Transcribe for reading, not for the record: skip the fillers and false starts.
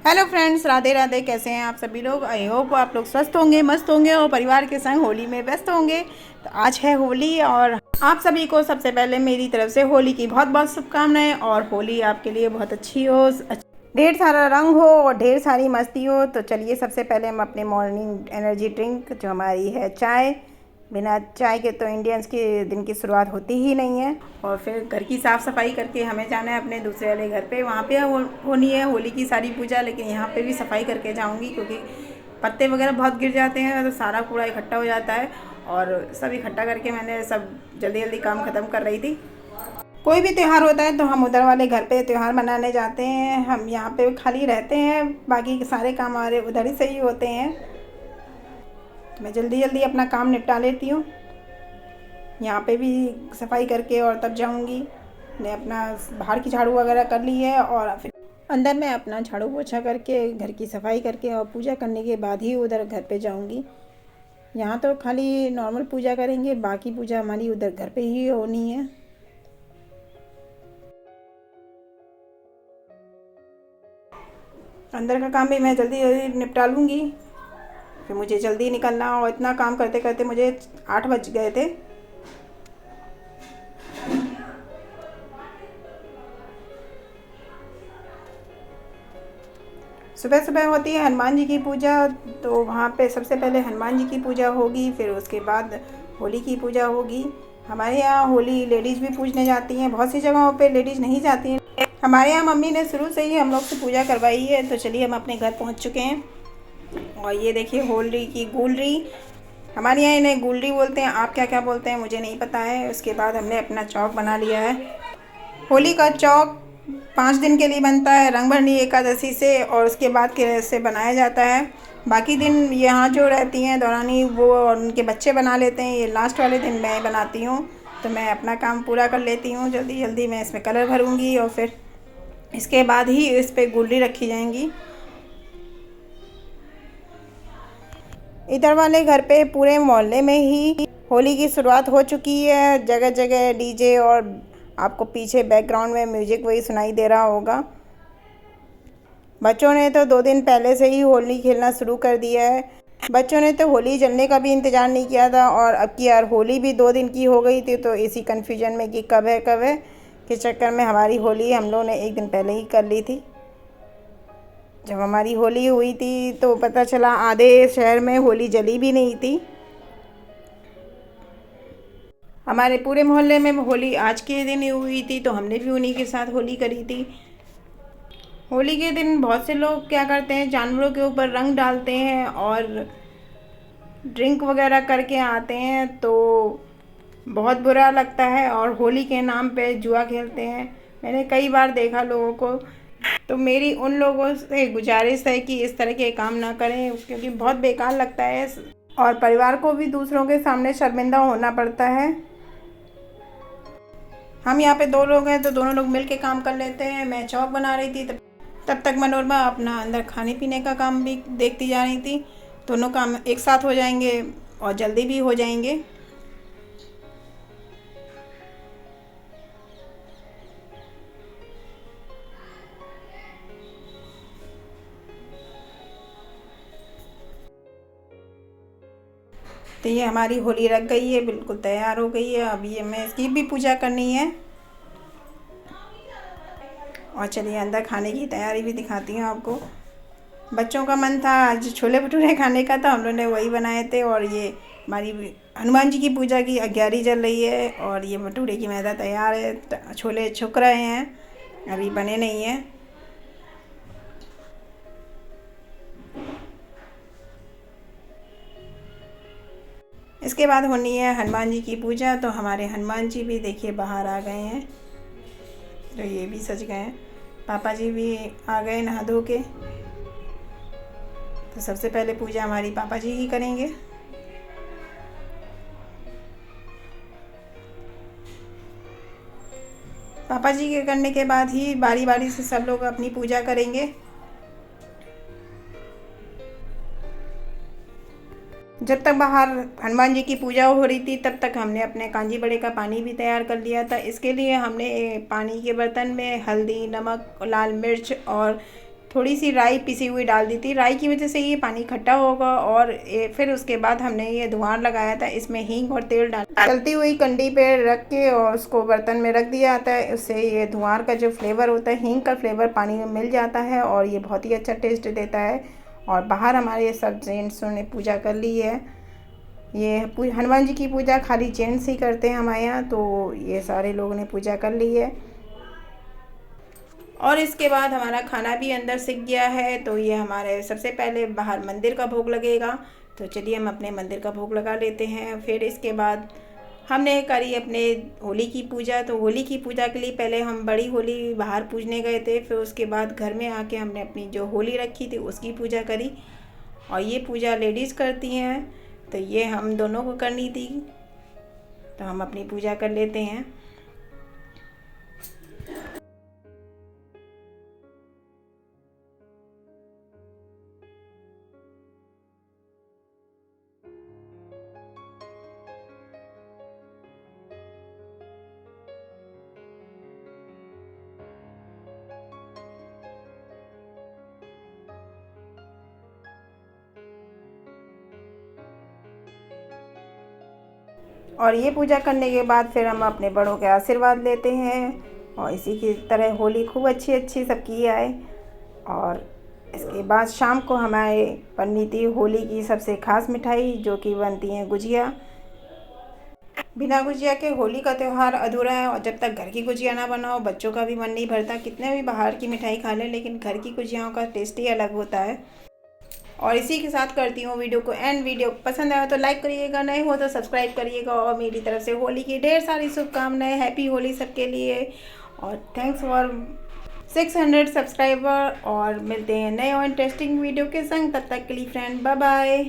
Hello friends, Radhe Radhe. कैसे हैं आप सभी लोग? आई होप आप लोग स्वस्थ होंगे, मस्त होंगे और परिवार के संग होली में व्यस्त होंगे। तो आज है होली और आप सभी को सबसे पहले मेरी तरफ से होली की बहुत बहुत शुभकामनाएं। और होली आपके लिए बहुत अच्छी हो, ढेर सारा रंग हो और ढेर सारी मस्ती हो। तो चलिए सबसे पहले हम अपने मॉर्निंग एनर्जी ड्रिंक जो हमारी है चाय, बिना चाय के तो इंडियंस के दिन की शुरुआत होती ही नहीं है। और फिर घर की साफ़ सफाई करके हमें जाना है अपने दूसरे वाले घर पे, वहाँ पे होनी है होली की सारी पूजा। लेकिन यहाँ पे भी सफाई करके जाऊँगी क्योंकि पत्ते वगैरह बहुत गिर जाते हैं तो सारा कूड़ा इकट्ठा हो जाता है। और सब इकट्ठा करके मैंने सब जल्दी जल्दी काम ख़त्म कर रही थी। कोई भी त्यौहार होता है तो हम उधर वाले घर पे त्यौहार मनाने जाते हैं, हम यहाँ पे खाली रहते हैं, बाकी के सारे काम हमारे उधर ही से ही होते हैं। तो मैं जल्दी जल्दी अपना काम निपटा लेती हूँ। यहाँ पे भी सफाई करके और तब जाऊँगी। मैंने अपना बाहर की झाड़ू वगैरह कर ली है और फिर अंदर में अपना झाड़ू पोछा करके घर की सफाई करके और पूजा करने के बाद ही उधर घर पे जाऊँगी। यहाँ तो खाली नॉर्मल पूजा करेंगे, बाकी पूजा हमारी उधर घर पे ही होनी है। अंदर का काम भी मैं जल्दी जल्दी निपटा लूँगी, फिर मुझे जल्दी निकलना। और इतना काम करते करते मुझे 8 बज गए थे। सुबह सुबह होती है हनुमान जी की पूजा, तो वहाँ पे सबसे पहले हनुमान जी की पूजा होगी, फिर उसके बाद होली की पूजा होगी। हमारे यहाँ होली लेडीज़ भी पूजने जाती हैं, बहुत सी जगहों पे लेडीज़ नहीं जाती हैं। हमारे यहाँ मम्मी ने शुरू से ही हम लोग से पूजा करवाई है। तो चलिए हम अपने घर पहुँच चुके हैं। और ये देखिए होली की गुलरी, हमारे यहाँ इन्हें गुलरी बोलते हैं, आप क्या क्या बोलते हैं मुझे नहीं पता है। उसके बाद हमने अपना चौक बना लिया है। होली का चौक 5 दिन के लिए बनता है, रंगभरनी एकादशी से और उसके बाद के से बनाया जाता है। बाकी दिन यहाँ जो रहती हैं दौरानी वो और उनके बच्चे बना लेते हैं, ये लास्ट वाले दिन मैं बनाती हूँ। तो मैं अपना काम पूरा कर लेती हूँ जल्दी जल्दी। मैं इसमें कलर भरूँगी और फिर इसके बाद ही इस पर गुलरी रखी जाएंगी। इधर वाले घर पे पूरे मोहल्ले में ही होली की शुरुआत हो चुकी है, जगह जगह डीजे और आपको पीछे बैकग्राउंड में म्यूजिक वही सुनाई दे रहा होगा। बच्चों ने तो 2 दिन पहले से ही होली खेलना शुरू कर दिया है। बच्चों ने तो होली जलने का भी इंतज़ार नहीं किया था और अब की यार होली भी 2 दिन की हो गई थी। तो इसी कन्फ्यूजन में कि कब है के चक्कर में हमारी होली हम लोगों ने 1 दिन पहले ही कर ली थी। जब हमारी होली हुई थी तो पता चला आधे शहर में होली जली भी नहीं थी। हमारे पूरे मोहल्ले में होली आज के दिन ही हुई थी, तो हमने भी उन्हीं के साथ होली करी थी। होली के दिन बहुत से लोग क्या करते हैं, जानवरों के ऊपर रंग डालते हैं और ड्रिंक वगैरह करके आते हैं, तो बहुत बुरा लगता है और होली के नाम पे जुआ खेलते हैं। मैंने कई बार देखा लोगों को। तो मेरी उन लोगों से गुजारिश है कि इस तरह के काम ना करें क्योंकि बहुत बेकार लगता है और परिवार को भी दूसरों के सामने शर्मिंदा होना पड़ता है। हम यहाँ पे 2 लोग हैं तो दोनों लोग मिल के काम कर लेते हैं। मैं चौक बना रही थी, तब तक मनोरमा अपना अंदर खाने पीने का काम भी देखती जा रही थी। दोनों काम एक साथ हो जाएंगे और जल्दी भी हो जाएंगे। तो ये हमारी होली रख गई है, बिल्कुल तैयार हो गई है। अब ये मैं इसकी भी पूजा करनी है। और चलिए अंदर खाने की तैयारी भी दिखाती हूँ आपको। बच्चों का मन था आज छोले भटूरे खाने का, तो हम लोगों ने वही बनाए थे। और ये हमारी हनुमान जी की पूजा की अग्यारी चल रही है और ये भटूरे की मैदा तैयार है। छोले छुक रहे हैं, अभी बने नहीं हैं। इसके बाद होनी है हनुमान जी की पूजा। तो हमारे हनुमान जी भी देखिए बाहर आ गए हैं, तो ये भी सज गए हैं। पापा जी भी आ गए नहा धो के। तो सबसे पहले पूजा हमारी पापा जी ही करेंगे। पापा जी के करने के बाद ही बारी बारी से सब लोग अपनी पूजा करेंगे। जब तक बाहर हनुमान जी की पूजा हो रही थी तब तक हमने अपने कांजी बड़े का पानी भी तैयार कर लिया था। इसके लिए हमने पानी के बर्तन में हल्दी, नमक, लाल मिर्च और थोड़ी सी राई पिसी हुई डाल दी थी। राई की वजह से ये पानी खट्टा होगा। और फिर उसके बाद हमने ये धुआं लगाया था, इसमें हींग और तेल डाल चलती हुई कंडी पे रख के और उसको बर्तन में रख दिया जाता है। उससे ये धुआं का जो फ्लेवर होता है, हींग का फ्लेवर पानी में मिल जाता है और ये बहुत ही अच्छा टेस्ट देता है। और बाहर हमारे सब जेंट्सों ने पूजा कर ली है। ये हनुमान जी की पूजा खाली जेंट्स ही करते हैं हमारे यहाँ, तो ये सारे लोगों ने पूजा कर ली है। और इसके बाद हमारा खाना भी अंदर सिक गया है। तो ये हमारे सबसे पहले बाहर मंदिर का भोग लगेगा। तो चलिए हम अपने मंदिर का भोग लगा लेते हैं। फिर इसके बाद हमने करी अपने होली की पूजा। तो होली की पूजा के लिए पहले हम बड़ी होली बाहर पूजने गए थे, फिर उसके बाद घर में आके हमने अपनी जो होली रखी थी उसकी पूजा करी। और ये पूजा लेडीज़ करती हैं, तो ये हम दोनों को करनी थी। तो हम अपनी पूजा कर लेते हैं। और ये पूजा करने के बाद फिर हम अपने बड़ों के आशीर्वाद लेते हैं। और इसी की तरह होली खूब अच्छी सबकी आए। और इसके बाद शाम को हमारे बननी थी होली की सबसे ख़ास मिठाई, जो कि बनती हैं गुजिया। बिना गुजिया के होली का त्यौहार अधूरा है। और जब तक घर की गुजिया ना बनाओ, बच्चों का भी मन नहीं भरता। कितने भी बाहर की मिठाई खा लें, लेकिन घर की गुजियाओं का टेस्ट ही अलग होता है। और इसी के साथ करती हूँ वीडियो को एंड। वीडियो पसंद आया तो लाइक करिएगा, नहीं हो तो सब्सक्राइब करिएगा। और मेरी तरफ से होली की ढेर सारी शुभकामनाएं। हैप्पी होली सबके लिए। और थैंक्स फॉर 600 सब्सक्राइबर। और मिलते हैं नए और इंटरेस्टिंग वीडियो के संग। तब तक के लिए फ्रेंड, बाय बाय।